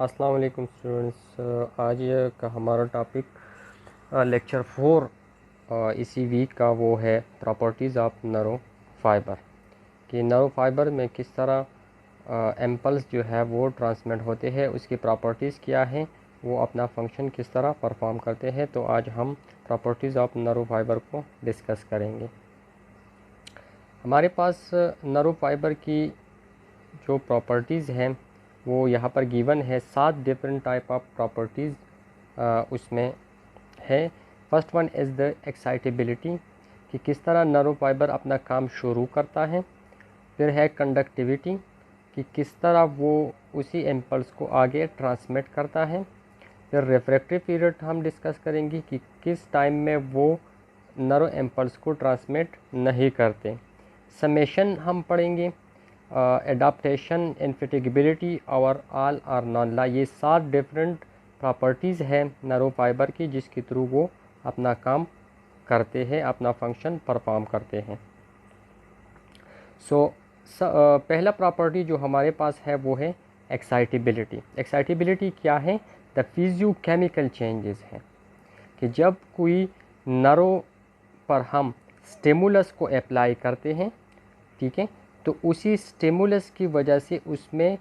अस्सलाम वालेकुम स्टूडेंट्स। आज का हमारा टॉपिक लेक्चर 4 इसी वीक का वो है प्रॉपर्टीज़ ऑफ नैरो फाइबर, कि नैरो फाइबर में किस तरह एम्पल्स जो है वो ट्रांसमिट होते हैं, उसकी प्रॉपर्टीज़ क्या हैं, वो अपना फंक्शन किस तरह परफॉर्म करते हैं। तो आज हम प्रॉपर्टीज़ ऑफ नैरो फाइबर को डिस्कस करेंगे। हमारे पास नैरो फाइबर की जो प्रॉपर्टीज़ हैं वो यहाँ पर गिवन है। 7 डिफरेंट टाइप ऑफ प्रॉपर्टीज़ उसमें है। First one is the excitability, कि किस तरह नैरो फाइबर अपना काम शुरू करता है। फिर है कंडक्टिविटी, कि किस तरह वो उसी इम्पल्स को आगे ट्रांसमिट करता है। फिर रिफ्रैक्टिव पीरियड हम डिस्कस करेंगे कि किस टाइम में वो नैरो इम्पल्स को ट्रांसमिट नहीं करते। समेशन हम पढ़ेंगे। एडाप्टेशन, इनफेटिगेबिलिटी और ऑल आर नॉन ला, ये 7 डिफरेंट प्रॉपर्टीज़ हैं नैरो फाइबर की, जिसके थ्रू वो अपना काम करते हैं, अपना फंक्शन परफॉर्म करते हैं। पहला प्रॉपर्टी जो हमारे पास है वो है एक्साइटेबिलिटी। एक्साइटेबिलिटी क्या है? द फिजियोकेमिकल चेंजेस हैं, कि जब कोई नैरो पर हम स्टिमुलस को अप्लाई करते हैं, ठीक है, तो उसी स्टिमुलस की वजह से उसमें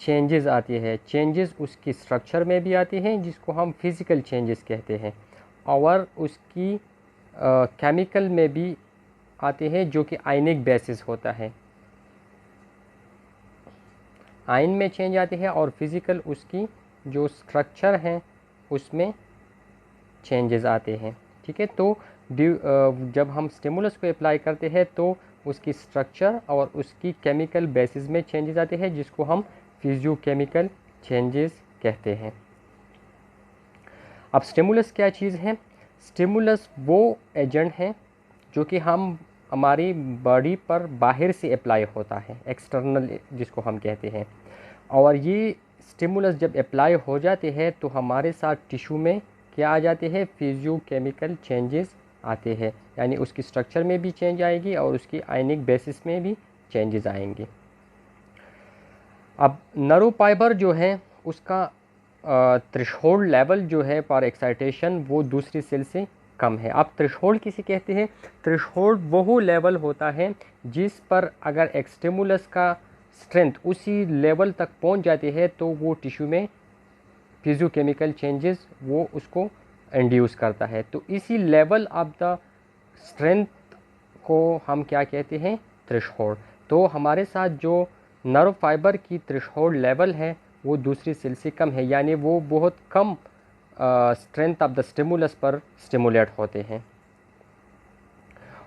चेंजेस आती है। चेंजेस उसकी स्ट्रक्चर में भी आती हैं, जिसको हम फिज़िकल चेंजेस कहते हैं, और उसकी केमिकल में भी आते हैं, जो कि आयनिक बेसिस होता है। आयन में चेंज आती है और फिज़िकल उसकी जो स्ट्रक्चर है उसमें चेंजेस आते हैं, ठीक है। तो जब हम स्टिमुलस को अप्लाई करते हैं तो उसकी स्ट्रक्चर और उसकी केमिकल बेसिस में चेंजेस आते हैं, जिसको हम फिजियोकेमिकल चेंजेस कहते हैं। अब स्टिमुलस क्या चीज़ है? स्टिमुलस वो एजेंट है जो कि हमारी बॉडी पर बाहर से अप्लाई होता है, एक्सटर्नल जिसको हम कहते हैं। और ये स्टिमुलस जब अप्लाई हो जाते हैं तो हमारे साथ टिश्यू में क्या आ जाते हैं? फिजियोकेमिकल चेंजेस आते हैं, यानी उसकी स्ट्रक्चर में भी चेंज आएगी और उसकी आयनिक बेसिस में भी चेंजेस आएंगे। अब नैरो फाइबर जो है उसका थ्रेशोल्ड लेवल जो है फॉर एक्साइटेशन वो दूसरी सेल से कम है। अब थ्रेशोल्ड किसे कहते हैं? थ्रेशोल्ड वो लेवल होता है जिस पर अगर एक स्टिमुलस का स्ट्रेंथ उसी लेवल तक पहुंच जाती है तो वो टिश्यू में फिजियोकेमिकल चेंजेस वो उसको इंड्यूस करता है। तो इसी लेवल ऑफ द स्ट्रेंथ को हम क्या कहते हैं? थ्रेशोल्ड। तो हमारे साथ जो नर्व फाइबर की थ्रेशोल्ड लेवल है वो दूसरी सेल से कम है, यानी वो बहुत कम स्ट्रेंथ ऑफ द स्टिमुलस पर स्टिमुलेट होते हैं।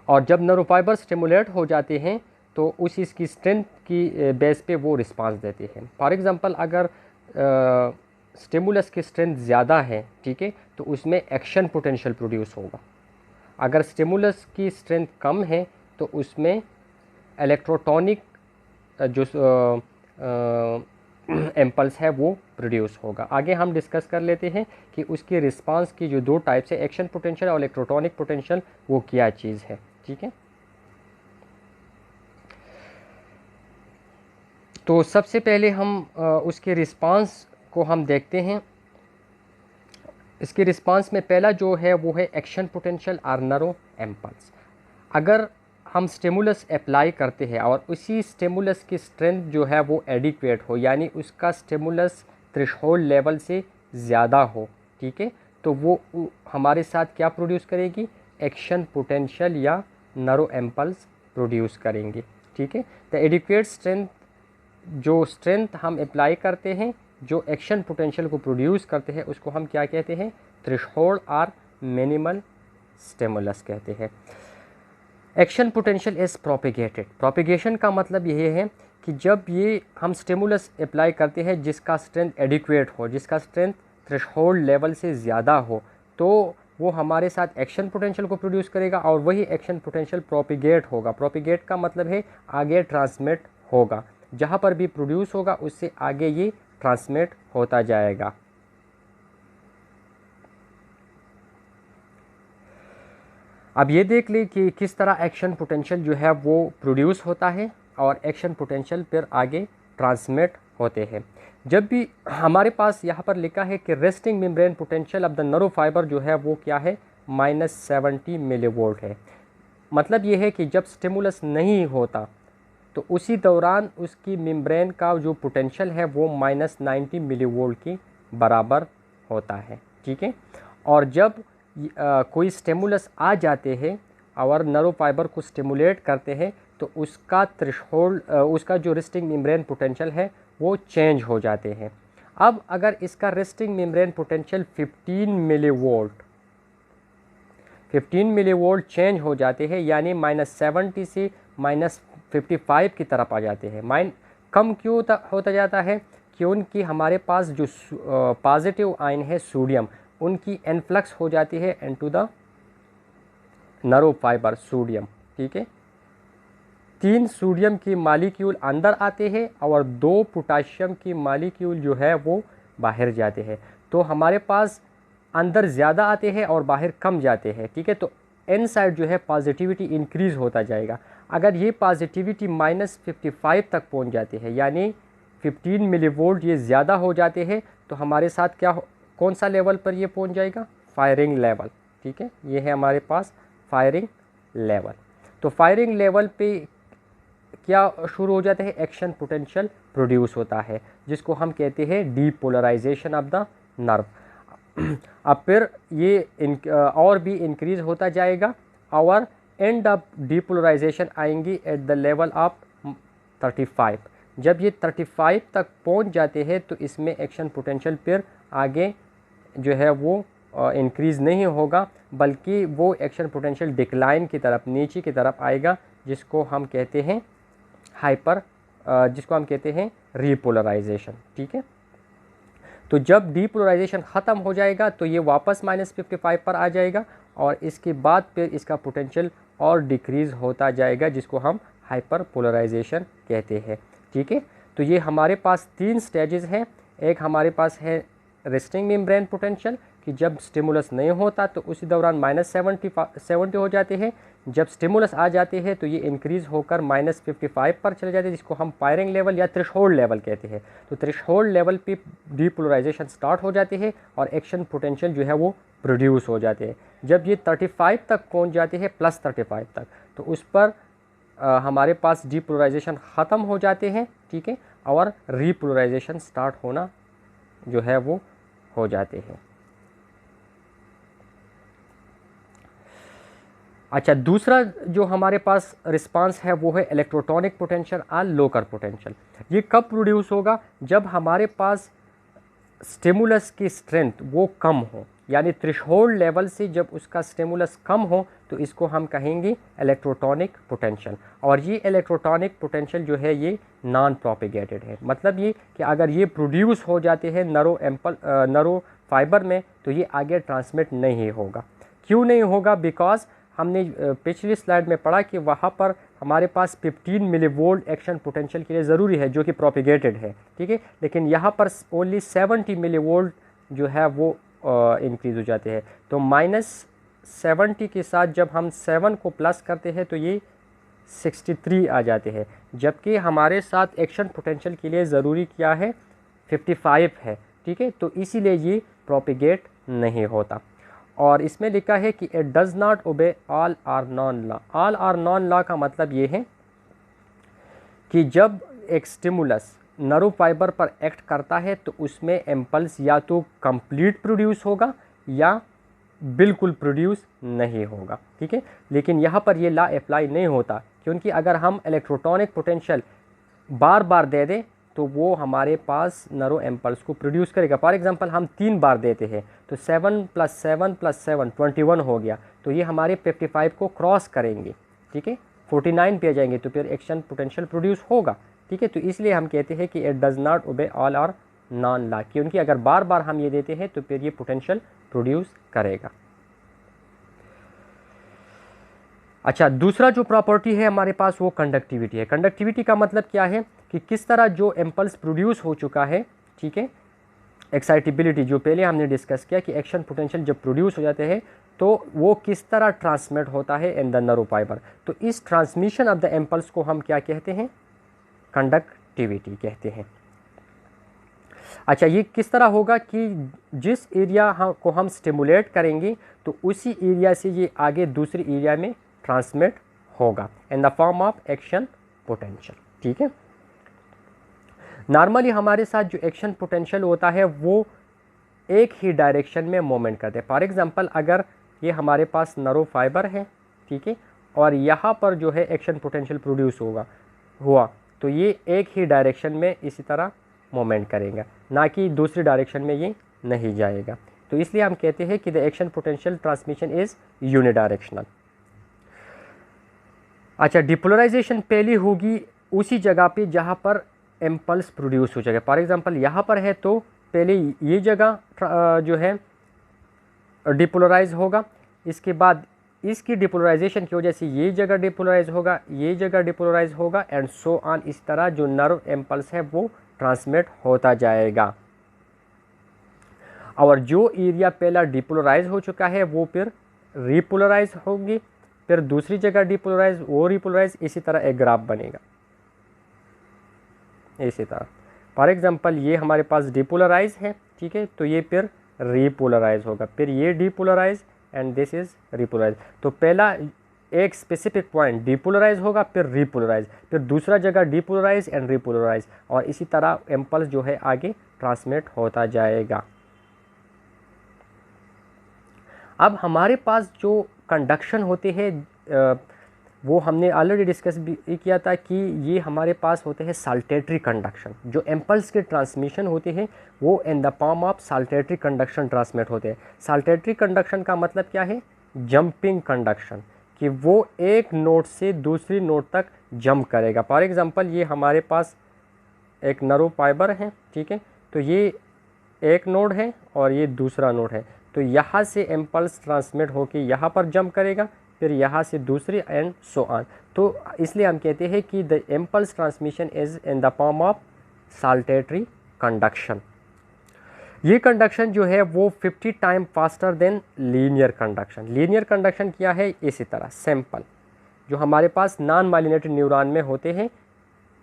और जब नर्व फाइबर स्टिमुलेट हो जाते हैं तो उस इसकी स्ट्रेंथ की बेस पे वो रिस्पांस देते हैं। फॉर एग्जांपल अगर स्टिमुलस की स्ट्रेंथ ज़्यादा है, ठीक है, तो उसमें एक्शन पोटेंशियल प्रोड्यूस होगा। अगर स्टिमुलस की स्ट्रेंथ कम है तो उसमें इलेक्ट्रोटॉनिक जो इम्पल्स है वो प्रोड्यूस होगा। आगे हम डिस्कस कर लेते हैं कि उसकी रिस्पांस की जो 2 टाइप्स है, एक्शन पोटेंशियल और इलेक्ट्रोटॉनिक पोटेंशियल, वो क्या चीज़ है, ठीक है। तो सबसे पहले हम उसके रिस्पांस को हम देखते हैं। इसके रिस्पांस में पहला जो है वो है एक्शन पोटेंशियल और नैरो इम्पल्स। अगर हम स्टिमुलस अप्लाई करते हैं और उसी स्टिमुलस की स्ट्रेंथ जो है वो एडिक्वेट हो, यानी उसका स्टिमुलस थ्रेशोल्ड लेवल से ज़्यादा हो, ठीक है, तो वो हमारे साथ क्या प्रोड्यूस करेगी? एक्शन पोटेंशियल या नैरो इम्पल्स प्रोड्यूस करेंगे, ठीक है। द एडिक्वेट स्ट्रेंथ, जो स्ट्रेंथ हम अप्लाई करते हैं जो एक्शन पोटेंशियल को प्रोड्यूस करते हैं, उसको हम क्या कहते हैं? थ्रेशोल्ड और मिनिमल स्टिमुलस कहते हैं। Action potential is propagated. Propagation का मतलब यह है कि जब ये हम स्टिमुलस अप्लाई करते हैं जिसका स्ट्रेंथ एडिक्वेट हो, जिसका स्ट्रेंथ थ्रेशोल्ड लेवल से ज़्यादा हो, तो वो हमारे साथ एक्शन पोटेंशियल को प्रोड्यूस करेगा और वही एक्शन पोटेंशियल प्रोपिगेट होगा। प्रोपिगेट का मतलब है आगे ट्रांसमिट होगा, जहाँ पर भी प्रोड्यूस होगा उससे आगे ये ट्रांसमिट होता जाएगा। अब ये देख ले कि किस तरह एक्शन पोटेंशियल जो है वो प्रोड्यूस होता है और एक्शन पोटेंशियल फिर आगे ट्रांसमिट होते हैं। जब भी हमारे पास यहाँ पर लिखा है कि resting membrane potential of the nerve fibre जो है वो क्या है, -70 मिलीवोल्ट है। मतलब ये है कि जब स्टिमुलस नहीं होता तो उसी दौरान उसकी मेम्ब्रेन का जो पोटेंशियल है वो -90 मिलीवोल्ट की बराबर होता है, ठीक है। और जब कोई स्टिमुलस आ जाते हैं और नर्व फाइबर को स्टिमुलेट करते हैं तो उसका थ्रेशोल्ड, उसका जो रेस्टिंग मेम्ब्रेन पोटेंशियल है वो चेंज हो जाते हैं। अब अगर इसका resting membrane potential 15 millivolt change हो जाते हैं, यानी -70 से -55 की तरफ आ जाते हैं। कम क्यों होता जाता है? क्योंकि हमारे पास जो पॉजिटिव आयन है सोडियम, उनकी इन्फ्लक्स हो जाती है into the nerve fibre sodium, ठीक है। 3 सोडियम की मालिक्यूल अंदर आते हैं और 2 पोटाशियम की मालिक्यूल जो है वो बाहर जाते हैं। तो हमारे पास अंदर ज़्यादा आते हैं और बाहर कम जाते हैं, ठीक है। तो इनसाइड जो है पॉजिटिविटी इंक्रीज़ होता जाएगा। अगर ये पॉजिटिविटी -55 तक पहुंच जाती है, यानी 15 मिलीवोल्ट ये ज़्यादा हो जाते हैं, तो हमारे साथ कौन सा लेवल पर ये पहुंच जाएगा? फायरिंग लेवल, ठीक है। ये है हमारे पास फायरिंग लेवल। तो फायरिंग लेवल पे क्या शुरू हो जाते हैं? एक्शन पोटेंशियल प्रोड्यूस होता है, जिसको हम कहते हैं डीपोलराइजेशन ऑफ द नर्व। अब फिर ये और भी इंक्रीज होता जाएगा और एंड ऑफ डीपोलराइजेशन आएंगी एट द लेवल ऑफ 35। जब ये 35 तक पहुंच जाते हैं तो इसमें एक्शन पोटेंशियल फिर आगे जो है वो इंक्रीज़ नहीं होगा, बल्कि वो एक्शन पोटेंशियल डिक्लाइन की तरफ, नीचे की तरफ आएगा, जिसको हम कहते हैं जिसको हम कहते हैं रीपोलराइजेशन, ठीक है। तो जब डीपोलराइजेशन ख़त्म हो जाएगा तो ये वापस -55 पर आ जाएगा और इसके बाद फिर इसका पोटेंशियल और डिक्रीज़ होता जाएगा, जिसको हम हाइपर पोलराइजेशन कहते हैं, ठीक है। तो ये हमारे पास 3 स्टेजेस हैं। एक हमारे पास है रेस्टिंग मेम्ब्रेन पोटेंशियल, कि जब स्टिमुलस नहीं होता तो उसी दौरान -70 हो जाते हैं। जब स्टिमुलस आ जाते हैं तो ये इंक्रीज़ होकर -55 पर चले जाते हैं, जिसको हम फायरिंग लेवल या थ्रेशोल्ड लेवल कहते हैं। तो थ्रेशोल्ड लेवल पे डीपोलराइजेशन स्टार्ट हो जाते हैं और एक्शन पोटेंशियल जो है वो प्रोड्यूस हो जाते हैं। जब ये 35 तक पहुंच जाते हैं, +35 तक, तो उस पर हमारे पास डीपोलराइजेशन ख़त्म हो जाते हैं, ठीक है, और रीपोलराइजेशन स्टार्ट होना जो है वो हो जाते हैं। अच्छा, दूसरा जो हमारे पास रिस्पांस है वो है इलेक्ट्रोटॉनिक पोटेंशियल और लोकल पोटेंशियल। ये कब प्रोड्यूस होगा? जब हमारे पास स्टिमुलस की स्ट्रेंथ वो कम हो, यानी थ्रेशोल्ड लेवल से जब उसका स्टिमुलस कम हो तो इसको हम कहेंगे इलेक्ट्रोटॉनिक पोटेंशियल। और ये इलेक्ट्रोटॉनिक पोटेंशियल जो है ये नॉन प्रोपेगेटेड है। मतलब ये कि अगर ये प्रोड्यूस हो जाते हैं नर्व फाइबर में तो ये आगे ट्रांसमिट नहीं होगा। क्यों नहीं होगा? बिकॉज हमने पिछली स्लाइड में पढ़ा कि वहाँ पर हमारे पास 15 मिलीवोल्ट एक्शन पोटेंशियल के लिए ज़रूरी है, जो कि प्रोपेगेटेड है, ठीक है। लेकिन यहाँ पर ओनली 70 मिलीवोल्ट जो है वो इंक्रीज़ हो जाते हैं। तो -70 के साथ जब हम 7 को प्लस करते हैं तो ये 63 आ जाते हैं, जबकि हमारे साथ एक्शन पोटेंशियल के लिए ज़रूरी क्या है? 55 है, ठीक है। तो इसीलिए ये प्रोपेगेट नहीं होता। और इसमें लिखा है कि it does not obey all or none law. All or none law का मतलब ये है कि जब एक स्टिमुलस नर्व फाइबर पर एक्ट करता है तो उसमें इम्पल्स या तो कंप्लीट प्रोड्यूस होगा या बिल्कुल प्रोड्यूस नहीं होगा, ठीक है। लेकिन यहाँ पर ये लॉ अप्लाई नहीं होता, क्योंकि अगर हम इलेक्ट्रोटॉनिक पोटेंशियल बार बार दे दें तो वो हमारे पास नर्व इम्पल्स को प्रोड्यूस करेगा। फॉर एग्जांपल हम 3 बार देते हैं तो 7 + 7 + 7 21 हो गया, तो ये हमारे 55 को क्रॉस करेंगे, ठीक है, 49 पे आ जाएंगे, तो फिर एक्शन पोटेंशियल प्रोड्यूस होगा, ठीक है। तो इसलिए हम कहते हैं कि it does not obey all or none law, क्योंकि अगर बार बार हम ये देते हैं तो फिर ये पोटेंशियल प्रोड्यूस करेगा। अच्छा, दूसरा जो प्रॉपर्टी है हमारे पास वो कंडक्टिविटी है। कंडक्टिविटी का मतलब क्या है कि किस तरह जो इम्पल्स प्रोड्यूस हो चुका है, ठीक है, एक्साइटेबिलिटी जो पहले हमने डिस्कस किया कि एक्शन पोटेंशियल जब प्रोड्यूस हो जाते हैं तो वो किस तरह ट्रांसमिट होता है इन द नर्व फाइबर। तो इस ट्रांसमिशन ऑफ द इम्पल्स को हम क्या कहते हैं? कंडक्टिविटी कहते हैं। अच्छा, ये किस तरह होगा कि जिस एरिया को हम स्टिमुलेट करेंगे तो उसी एरिया से ये आगे दूसरी एरिया में ट्रांसमिट होगा in the form of action potential. ठीक है, नॉर्मली हमारे साथ जो एक्शन पोटेंशियल होता है वो एक ही डायरेक्शन में मूवमेंट करते हैं। फॉर एग्जांपल, अगर ये हमारे पास नरो फाइबर है, ठीक है, और यहाँ पर जो है एक्शन पोटेंशियल प्रोड्यूस हुआ तो ये एक ही डायरेक्शन में इसी तरह मूवमेंट करेगा, ना कि दूसरी डायरेक्शन में ये नहीं जाएगा। तो इसलिए हम कहते हैं कि the action potential transmission is unidirectional. अच्छा, डिपोलराइजेशन पहली होगी उसी जगह पे जहाँ पर इम्पल्स प्रोड्यूस हो जाएगा। फॉर एग्जांपल, यहाँ पर है तो पहले ये जगह जो है डिपोलराइज होगा, इसके बाद इसकी डिपोलराइजेशन की वजह से ये जगह डिपोलराइज होगा, ये जगह डिपोलराइज होगा एंड सो ऑन। इस तरह जो नर्व इम्पल्स है वो ट्रांसमिट होता जाएगा और जो एरिया पहला डिपोलराइज हो चुका है वो फिर रिपोलराइज होगी, फिर दूसरी जगह डिपोलराइज, वो रिपोलराइज, इसी तरह एक ग्राफ बनेगा इसी तरह। फॉर एग्जांपल, ये हमारे पास डिपोलराइज है, ठीक है, तो ये फिर रिपोलराइज होगा, फिर ये depolarise and this is repolarise. तो पहला एक स्पेसिफिक पॉइंट डिपोलराइज होगा, फिर रिपोलराइज, फिर दूसरा जगह डिपोलराइज एंड रिपोलराइज, और इसी तरह इम्पल्स जो है आगे ट्रांसमिट होता जाएगा। अब हमारे पास जो कंडक्शन होते हैं वो हमने ऑलरेडी डिस्कस भी किया था कि ये हमारे पास होते हैं साल्टेटरी कंडक्शन। जो इम्पल्स के ट्रांसमिशन होते हैं वो in the form of saltatory conduction transmit होते हैं। साल्टेटरी कंडक्शन का मतलब क्या है? जंपिंग कंडक्शन, कि वो एक नोड से दूसरी नोड तक जंप करेगा। फॉर एग्जांपल, ये हमारे पास एक नरो फाइबर है, ठीक है, तो ये एक नोड है और ये दूसरा नोड है, तो यहाँ से इम्पल्स ट्रांसमिट होकर यहाँ पर जंप करेगा, फिर यहाँ से दूसरी एंड सो ऑन। तो इसलिए हम कहते हैं कि the impulse transmission is in the form of saltatory conduction. ये कंडक्शन जो है वो 50 time faster than linear conduction. Linear conduction क्या है? इसी तरह सिंपल, जो हमारे पास नॉन माइलिनेटेड न्यूरॉन में होते हैं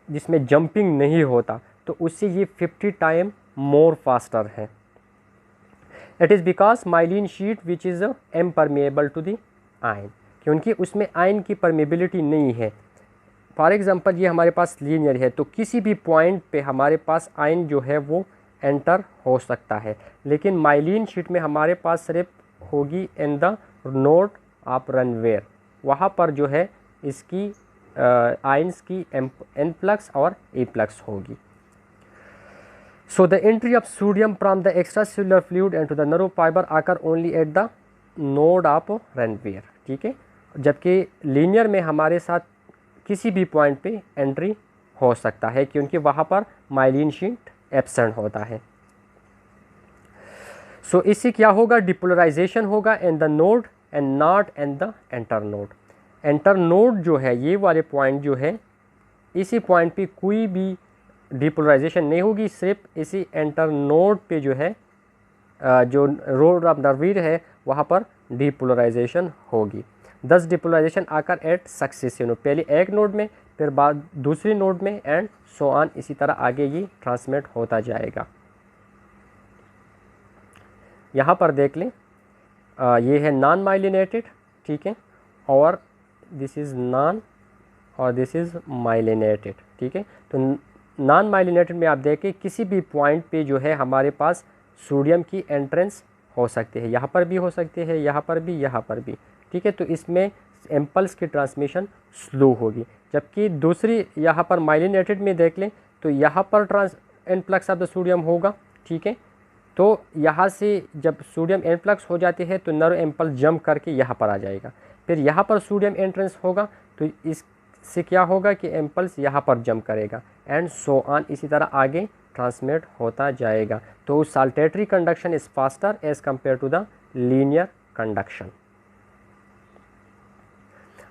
जिसमें जंपिंग नहीं होता, तो उससे ये 50 टाइम मोर फास्टर है। It is because myelin sheet which is impermeable to the ion, क्योंकि उसमें आयन की परमेबिलिटी नहीं है। फॉर एग्जांपल, ये हमारे पास लीनियर है तो किसी भी पॉइंट पे हमारे पास आयन जो है वो एंटर हो सकता है, लेकिन माइलिन शीट में हमारे पास सिर्फ होगी इन द नोड ऑफ रनवेयर, वहाँ पर जो है इसकी आयन्स की एन प्लस और ए प्लस होगी। So the entry of sodium from the extracellular fluid into the nerve fibre आकर only at the node of Ranvier, ठीक है, जबकि लीनियर में हमारे साथ किसी भी पॉइंट पे एंट्री हो सकता है क्योंकि वहाँ पर माइलिन शीट एब्सेंट होता है। सो इससे क्या होगा? डिपोलराइजेशन होगा in the node and not in the enter node. Enter node जो है, ये वाले पॉइंट जो है, इसी पॉइंट पे कोई भी डिपोलराइजेशन नहीं होगी, सिर्फ इसी एंटर नोड पे जो है जो रोड ऑफ नर्वीर है वहाँ पर डिपोलराइजेशन होगी। 10 डिपोलराइजेशन आकर एट सक्सेसिव नोड, पहले एक नोड में, फिर बाद दूसरी नोड में एंड सो ऑन, इसी तरह आगे ये ट्रांसमिट होता जाएगा। यहाँ पर देख लें, ये है नॉन माइलिनेटेड, ठीक है, और दिस इज़ नॉन और दिस इज़ माइलिनेटेड, ठीक है। तो नॉन माइलिनेटेड में आप देखें किसी भी पॉइंट पे जो है हमारे पास सोडियम की एंट्रेंस हो सकती है, यहाँ पर भी हो सकती है, यहाँ पर भी, यहाँ पर भी, ठीक है। तो इसमें इम्पल्स की ट्रांसमिशन स्लो होगी, जबकि दूसरी यहाँ पर माइलिनेटेड में देख लें तो यहाँ पर इनफ्लक्स ऑफ द सोडियम होगा, ठीक है। तो यहाँ से जब सोडियम इनफ्लक्स हो जाती है तो नर्व इम्पल्स जंप करके यहाँ पर आ जाएगा, फिर यहाँ पर सोडियम एंट्रेंस होगा तो इससे क्या होगा कि इम्पल्स यहाँ पर जंप करेगा एंड सो ऑन, इसी तरह आगे ट्रांसमिट होता जाएगा। तो saltatory conduction is faster as compared to the linear conduction.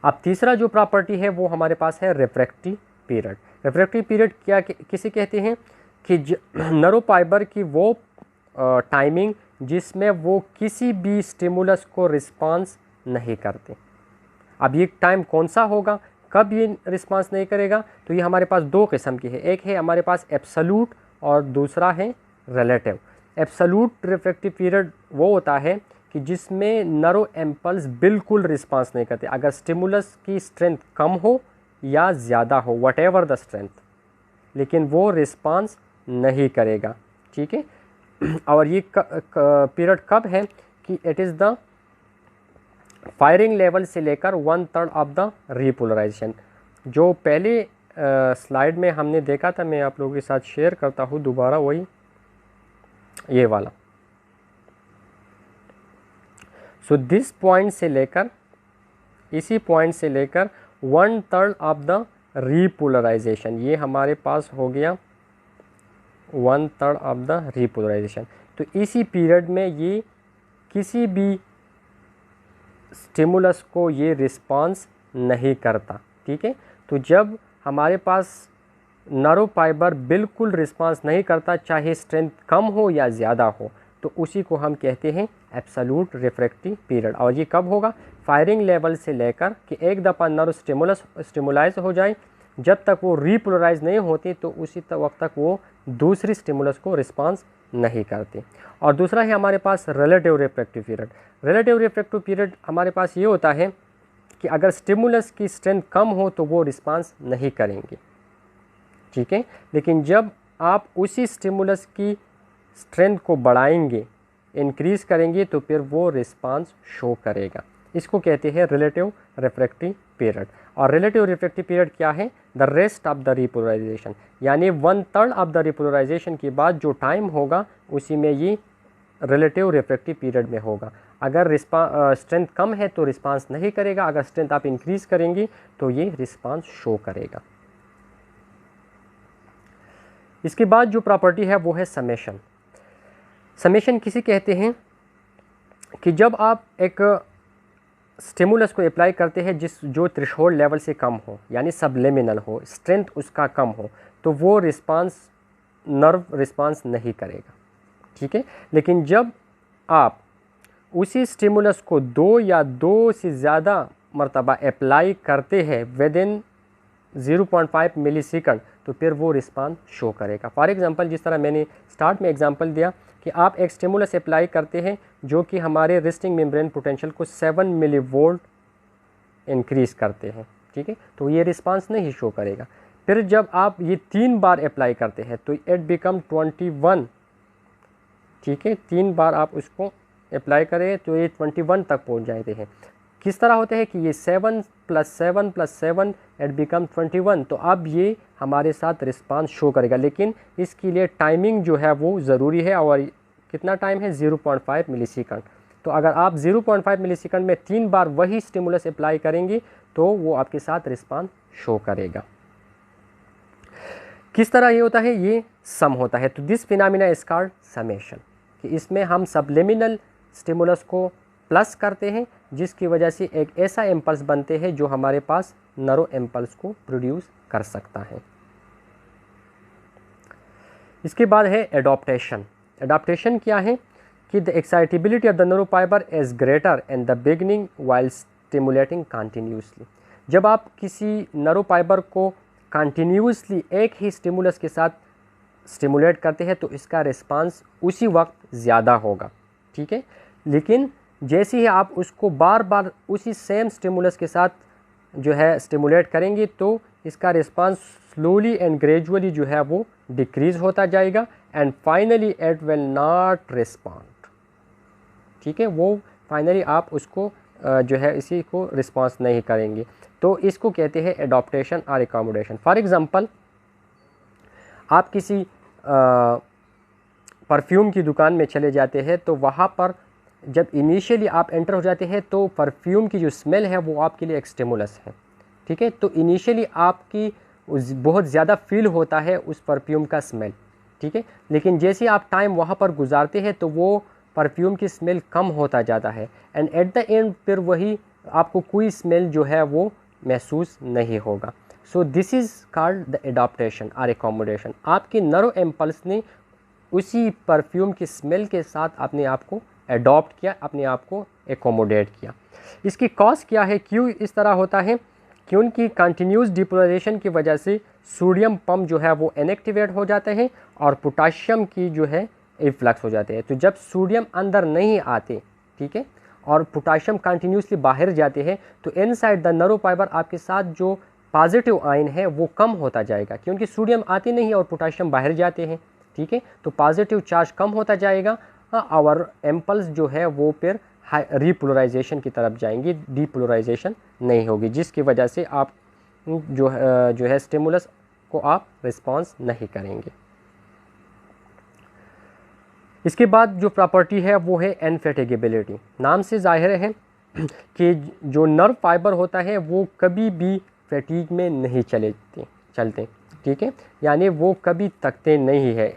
अब तीसरा जो प्रॉपर्टी है वो हमारे पास है रिफ्रैक्टिव पीरियड। रिफ्रैक्टिव पीरियड क्या किसे कहते हैं? कि नर्व फाइबर की वो टाइमिंग जिसमें वो किसी भी स्टिमुलस को रिस्पांस नहीं करते। अब ये टाइम कौन सा होगा, कब ये रिस्पांस नहीं करेगा? तो ये हमारे पास दो किस्म की है, एक है हमारे पास एब्सोल्यूट और दूसरा है रिलेटिव। एब्सोल्यूट रिफ्रैक्टिव पीरियड वो होता है कि जिसमें नरो इम्पल्स बिल्कुल रिस्पांस नहीं करते, अगर स्टिमुलस की स्ट्रेंथ कम हो या ज़्यादा हो, वट एवर द स्ट्रेंथ, लेकिन वो रिस्पांस नहीं करेगा। ठीक है। और ये पीरियड कब है कि it is the firing level से लेकर 1/3 ऑफ द रीपोलराइजेशन। जो पहले स्लाइड में हमने देखा था, मैं आप लोगों के साथ शेयर करता हूँ दोबारा, वही ये वाला। सो दिस पॉइंट से लेकर, इसी पॉइंट से लेकर 1/3 ऑफ द रीपोलराइजेशन, ये हमारे पास हो गया 1/3 ऑफ द रीपोलराइजेशन। तो इसी पीरियड में ये किसी भी स्टिमुलस को ये रिस्पांस नहीं करता। ठीक है। तो जब हमारे पास नर्व फाइबर बिल्कुल रिस्पांस नहीं करता, चाहे स्ट्रेंथ कम हो या ज़्यादा हो, तो उसी को हम कहते हैं एब्सोल्यूट रिफ्रैक्टिव पीरियड। और ये कब होगा? फायरिंग लेवल से लेकर कि एक दफ़ा नर्व स्टिमुलाइज हो जाए, जब तक वो रीपोलराइज नहीं होती तो उसी वक्त तक वो दूसरी स्टिमुलस को रिस्पांस नहीं करती। और दूसरा है हमारे पास relative refractive period. Relative refractive period हमारे पास ये होता है कि अगर स्टिमुलस की स्ट्रेंथ कम हो तो वो रिस्पांस नहीं करेंगे। ठीक है। लेकिन जब आप उसी स्टिमुलस की स्ट्रेंथ को बढ़ाएंगे, इंक्रीज करेंगे, तो फिर वो रिस्पांस शो करेगा। इसको कहते हैं रिलेटिव रिफ्रैक्टिव पीरियड। और रिलेटिव रिफ्रैक्टिव पीरियड क्या है? The rest of the repolarisation, यानी 1/3 ऑफ द रीपोलराइजेशन के बाद जो टाइम होगा उसी में ये रिलेटिव रिफ्रैक्टिव पीरियड में होगा। अगर स्ट्रेंथ कम है तो रिस्पांस नहीं करेगा, अगर स्ट्रेंथ आप इंक्रीज करेंगे तो ये रिस्पांस शो करेगा। इसके बाद जो प्रॉपर्टी है वो है समेशन। समेशन किसे कहते हैं? कि जब आप एक स्टिमुलस को अप्लाई करते हैं जो थ्रेशोल्ड लेवल से कम हो, यानी सबलिमिनल हो, स्ट्रेंथ उसका कम हो, तो वो रिस्पांस, नर्व रिस्पांस नहीं करेगा। ठीक है। लेकिन जब आप उसी स्टिमुलस को 2 या 2 से ज़्यादा मरतबा अप्लाई करते हैं विद इन 0.5 मिलीसेकंड, तो फिर वो रिस्पांस शो करेगा। फॉर एग्जांपल, जिस तरह मैंने स्टार्ट में एग्जांपल दिया कि आप एक स्टिमुलस अप्लाई करते हैं जो कि हमारे रेस्टिंग मेम्ब्रेन पोटेंशियल को 7 मिलीवोल्ट इंक्रीज करते हैं। ठीक है। तो ये रिस्पांस नहीं शो करेगा। फिर जब आप ये 3 बार अप्लाई करते हैं तो इट बिकम 21। ठीक है। 3 बार आप उसको अप्लाई करें तो ये 21 तक पहुंच जाते हैं। किस तरह होते हैं कि ये 7 + 7 + 7 इट बिकम 21। तो अब ये हमारे साथ रिस्पांस शो करेगा, लेकिन इसके लिए टाइमिंग जो है वो ज़रूरी है। और कितना टाइम है? 0.5 मिलीसेकंड। तो अगर आप 0.5 मिलीसेकंड में 3 बार वही स्टिमुलस अप्लाई करेंगे तो वो आपके साथ रिस्पांस शो करेगा। किस तरह ये होता है? ये सम होता है। तो this phenomena is called summation, कि इसमें हम सबलिमिनल स्टिमुलस को प्लस करते हैं, जिसकी वजह से एक ऐसा इम्पल्स बनते हैं जो हमारे पास नर्व इम्पल्स को प्रोड्यूस कर सकता है। इसके बाद है एडॉप्टेशन। एडॉप्टेशन क्या है? कि the excitability of the nerve fibre is greater in the beginning while stimulating continuously. जब आप किसी नर्व फाइबर को कंटिन्यूसली एक ही स्टिमुलस के साथ स्टिमुलेट करते हैं तो इसका रिस्पांस उसी वक्त ज़्यादा होगा। ठीक है। लेकिन जैसे ही आप उसको बार बार उसी सेम स्टिमुलस के साथ जो है स्टिमुलेट करेंगे तो इसका रिस्पांस स्लोली एंड ग्रेजुअली जो है वो डिक्रीज होता जाएगा and finally it will not respond. ठीक है। वो फाइनली आप उसको जो है इसी को रिस्पांस नहीं करेंगे। तो इसको कहते हैं एडॉप्टेशन और एकोमोडेशन। फॉर एग्जांपल, आप किसी परफ्यूम की दुकान में चले जाते हैं तो वहाँ पर जब इनिशियली आप एंटर हो जाते हैं तो परफ्यूम की जो स्मेल है वो आपके लिए एक स्टिमुलस है। ठीक है। तो इनिशियली आपकी बहुत ज़्यादा फील होता है उस परफ्यूम का स्मेल। ठीक है। लेकिन जैसे आप टाइम वहाँ पर गुजारते हैं तो वो परफ्यूम की स्मेल कम होता जाता है एंड एट द एंड फिर वही आपको कोई स्मेल जो है वो महसूस नहीं होगा। सो this is called the adaptation और एकोमोडेशन। आपकी नर्व इम्पल्स ने उसी परफ्यूम की स्मेल के साथ अपने आप को एडॉप्ट किया, अपने आप को एकोमोडेट किया। इसकी कॉज क्या है? क्यों इस तरह होता है? क्योंकि कंटिन्यूस डिपोलराइजेशन की वजह से सोडियम पंप जो है वो इनएक्टिवेट हो जाते हैं और पोटाशियम की जो है इफ्लक्स हो जाते हैं। तो जब सोडियम अंदर नहीं आते, ठीक है, और पोटाशियम कंटिन्यूसली बाहर जाते हैं, तो इनसाइड द नैरो फाइबर आपके साथ जो पॉजिटिव आयन है वो कम होता जाएगा, क्योंकि सोडियम आते नहीं और पोटाशियम बाहर जाते हैं, ठीक है। तो पॉजिटिव चार्ज कम होता जाएगा और इम्पल्स जो है वो फिर रीपोलराइजेशन की तरफ जाएंगी, डीपोलराइजेशन नहीं होगी, जिसकी वजह से आप जो है स्टिमुलस को आप रिस्पॉन्स नहीं करेंगे। इसके बाद जो प्रॉपर्टी है वो है अनफैटिगेबिलिटी। नाम से जाहिर है कि जो नर्व फाइबर होता है वो कभी भी फैटीग में नहीं चलते, ठीक है, यानी वो कभी थकते नहीं है।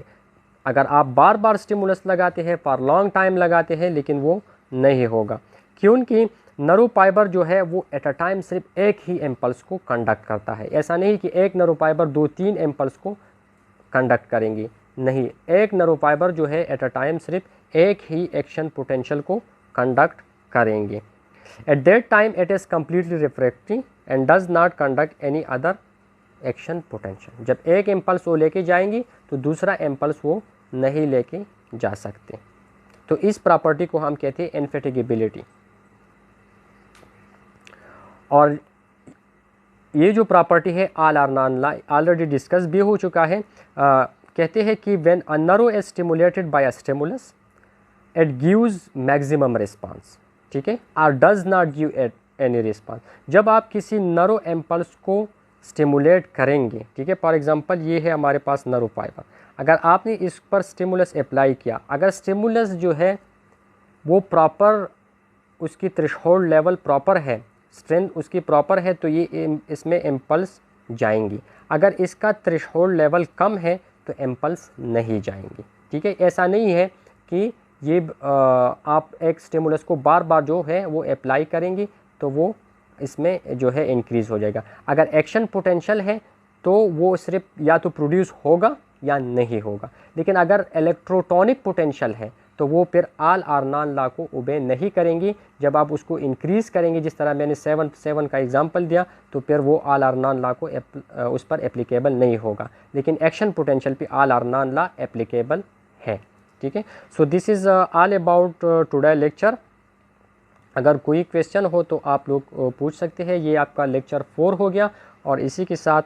अगर आप बार बार स्टिमुलस लगाते हैं, फॉर लॉन्ग टाइम लगाते हैं, लेकिन वो नहीं होगा, क्योंकि नर्व फाइबर जो है वो एट अ टाइम सिर्फ एक ही इम्पल्स को कंडक्ट करता है। ऐसा नहीं कि एक नर्व फाइबर 2-3 इम्पल्स को कंडक्ट करेंगी, नहीं, एक नर्व फाइबर जो है एट अ टाइम सिर्फ एक ही एक्शन पोटेंशियल को कंडक्ट करेंगे। At that time it is completely refracting and does not conduct any other action potential. जब एक इम्पल्स वो लेके जाएंगी तो दूसरा इम्पल्स वो नहीं लेके जा सकते। तो इस प्रॉपर्टी को हम कहते हैं इनफैटिगेबिलिटी। और ये जो प्रॉपर्टी है all or none already discuss भी हो चुका है। कहते हैं कि when a nerve is stimulated by a stimulus it gives maximum response, ठीक है, और does not give it any response. जब आप किसी नर्व इम्पल्स को स्टिमुलेट करेंगे, ठीक है, फॉर एग्जांपल ये है हमारे पास नर्व फाइबर, अगर आपने इस पर स्टिमुलस अप्लाई किया, अगर स्टिमुलस जो है वो प्रॉपर, उसकी थ्रेशोल्ड लेवल प्रॉपर है, स्ट्रेंथ उसकी प्रॉपर है, तो ये इसमें इम्पल्स जाएंगी। अगर इसका थ्रेशोल्ड लेवल कम है तो इम्पल्स नहीं जाएंगी, ठीक है। ऐसा नहीं है कि ये आप एक स्टिमुलस को बार बार जो है वो अप्लाई करेंगी तो वो इसमें जो है इंक्रीज़ हो जाएगा। अगर एक्शन पोटेंशियल है तो वो सिर्फ या तो प्रोड्यूस होगा या नहीं होगा। लेकिन अगर इलेक्ट्रोटॉनिक पोटेंशियल है तो वो फिर ऑल आर नॉन लॉ को ओबे नहीं करेंगी। जब आप उसको इंक्रीज़ करेंगे, जिस तरह मैंने 7 का एग्जांपल दिया, तो फिर वो ऑल आर नॉन लॉ को उस पर एप्लीकेबल नहीं होगा। लेकिन एक्शन पोटेंशियल पे all or none law applicable है, ठीक है। So this is all about today lecture. अगर कोई क्वेश्चन हो तो आप लोग पूछ सकते हैं। ये आपका लेक्चर 4 हो गया और इसी के साथ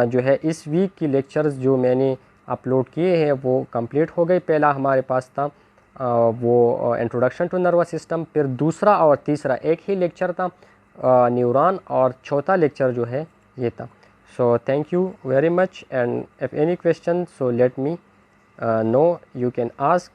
जो है इस वीक की लेक्चर्स जो मैंने अपलोड किए हैं वो कंप्लीट हो गए। पहला हमारे पास था वो इंट्रोडक्शन टू नर्वस सिस्टम, फिर दूसरा और तीसरा एक ही लेक्चर था न्यूरॉन, और चौथा लेक्चर जो है ये था। So thank you very much, and if any question so let me know, you can ask